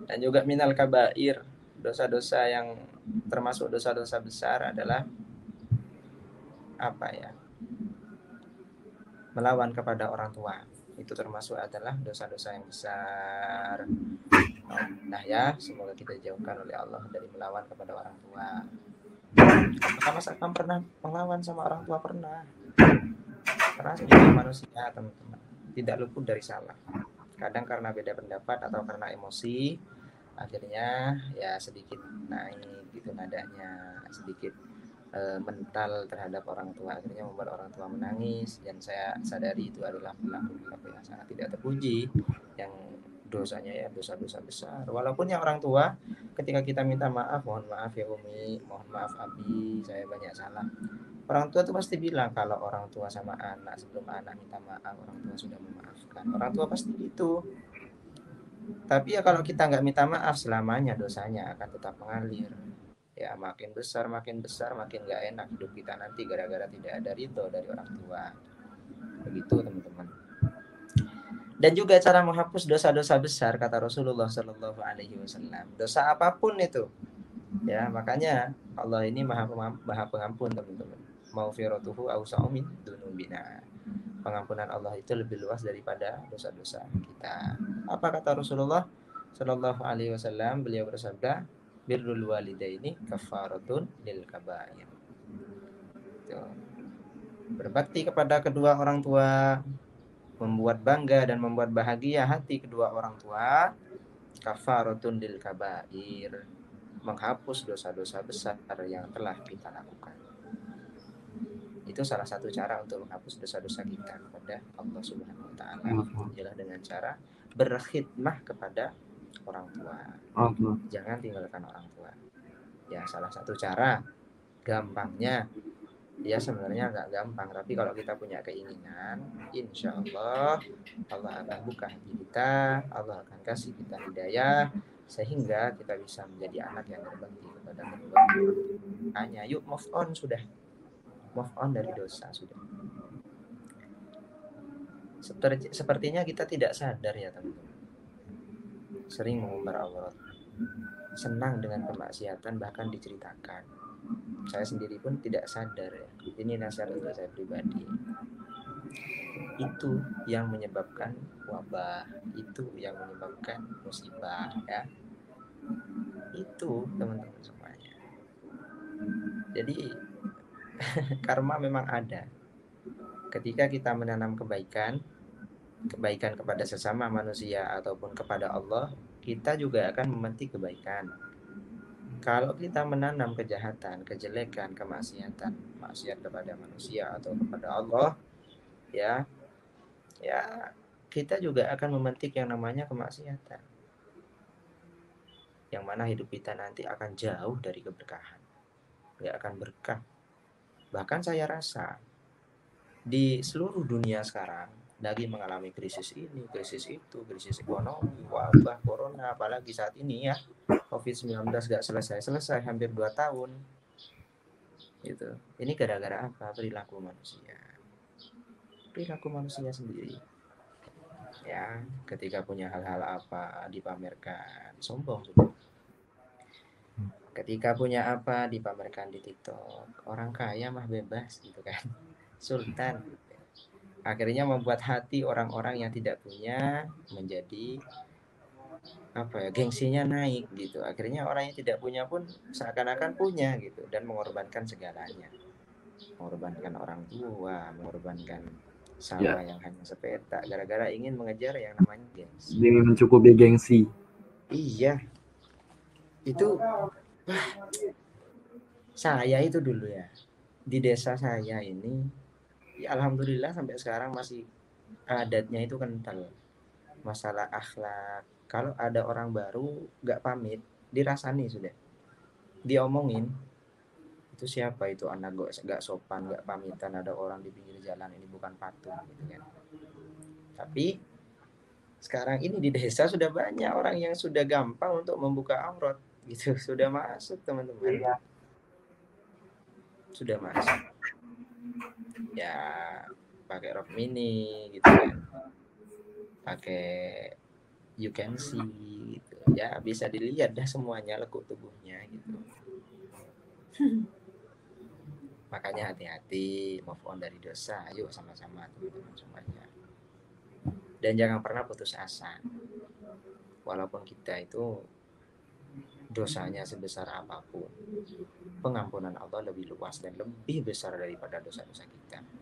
Dan juga minal kabair, dosa-dosa yang termasuk dosa-dosa besar adalah apa ya? Melawan kepada orang tua. Itu termasuk adalah dosa-dosa yang besar. Nah ya, semoga kita dijauhkan oleh Allah dari melawan kepada orang tua. Apakah Mas Akam pernah melawan sama orang tua? Pernah. Karena sebagai manusia, teman-teman, tidak luput dari salah. Kadang karena beda pendapat atau karena emosi, akhirnya ya sedikit naik gitu nadanya, sedikit mental terhadap orang tua, akhirnya membuat orang tua menangis. Dan saya sadari itu adalah perilaku yang sangat tidak terpuji, yang dosanya ya dosa-dosa besar. Walaupun yang orang tua ketika kita minta maaf, mohon maaf ya Umi, mohon maaf Abi, saya banyak salah. Orang tua tuh pasti bilang kalau orang tua sama anak, sebelum anak minta maaf, orang tua sudah memaafkan. Orang tua pasti gitu. Tapi ya kalau kita nggak minta maaf, selamanya dosanya akan tetap mengalir. Ya makin besar, makin nggak enak hidup kita nanti gara-gara tidak ada ridho dari orang tua. Begitu teman-teman. Dan juga cara menghapus dosa-dosa besar, kata Rasulullah Shallallahu Alaihi Wasallam. Dosa apapun itu, ya makanya Allah ini maha pengampun teman-teman. Maufiratuhu awsa'u min dunubina. Pengampunan Allah itu lebih luas daripada dosa-dosa kita. Apa kata Rasulullah Shallallahu Alaihi Wasallam? Beliau bersabda, birrul walidaini kafaratun lil kabair. Berbakti kepada kedua orang tua membuat bangga dan membuat bahagia hati kedua orang tua, kafaratun lil kabair, menghapus dosa-dosa besar yang telah kita lakukan. Itu salah satu cara untuk menghapus dosa-dosa kita kepada Allah Subhanahu wa taala, ialah dengan cara berkhidmah kepada orang tua. Jangan tinggalkan orang tua. Ya, salah satu cara, gampangnya ya sebenarnya agak gampang, tapi kalau kita punya keinginan, insya Allah Allah akan buka hati kita, Allah akan kasih kita hidayah sehingga kita bisa menjadi anak yang berbakti kepada kedua orang tua. Hanya yuk move on sudah, move on dari dosa sudah. Sepertinya kita tidak sadar ya teman-teman, sering mengumbar aurat, senang dengan kemaksiatan, bahkan diceritakan. Saya sendiri pun tidak sadar ya. Ini nasihat untuk saya pribadi. Itu yang menyebabkan wabah, itu yang menyebabkan musibah ya. Itu teman-teman semuanya. Jadi karma memang ada. Ketika kita menanam kebaikan kepada sesama manusia ataupun kepada Allah, kita juga akan memetik kebaikan. Kalau kita menanam kejahatan, kejelekan, kemaksiatan, maksiat kepada manusia atau kepada Allah, ya kita juga akan memetik yang namanya kemaksiatan, yang mana hidup kita nanti akan jauh dari keberkahan, nggak akan berkah. Bahkan saya rasa di seluruh dunia sekarang lagi mengalami krisis ini, krisis itu, krisis ekonomi, wabah corona, apalagi saat ini ya COVID-19 gak selesai-selesai, hampir 2 tahun gitu. Ini gara-gara apa? Perilaku manusia sendiri ya. Ketika punya hal-hal apa dipamerkan, sombong sudah. Ketika punya apa dipamerkan di TikTok, orang kaya mah bebas gitu kan, sultan. Akhirnya membuat hati orang-orang yang tidak punya menjadi apa ya, gengsinya naik gitu. Akhirnya orang yang tidak punya pun seakan-akan punya gitu, dan mengorbankan segalanya, mengorbankan orang tua, mengorbankan sawah yang hanya sepetak gara-gara ingin mengejar yang namanya gengsi. Demi mencukupi gengsi. Iya, itu saya itu dulu ya di desa saya ini ya, alhamdulillah sampai sekarang masih adatnya itu kental masalah akhlak. Kalau ada orang baru nggak pamit, dirasani sudah, diomongin itu siapa itu anak gak sopan, gak pamitan, ada orang di pinggir jalan, ini bukan patung gitu kan. Tapi sekarang ini di desa sudah banyak orang yang sudah gampang untuk membuka aurat gitu, sudah masuk teman-teman, sudah masuk ya, pakai rok mini gitu kan, pakai you can see gitu. ya bisa dilihat dah semuanya lekuk tubuhnya gitu. Makanya hati-hati, move on dari dosa. Ayo sama-sama teman-teman semuanya. Dan jangan pernah putus asa. Walaupun kita itu dosanya sebesar apapun, pengampunan Allah lebih luas dan lebih besar daripada dosa-dosa kita.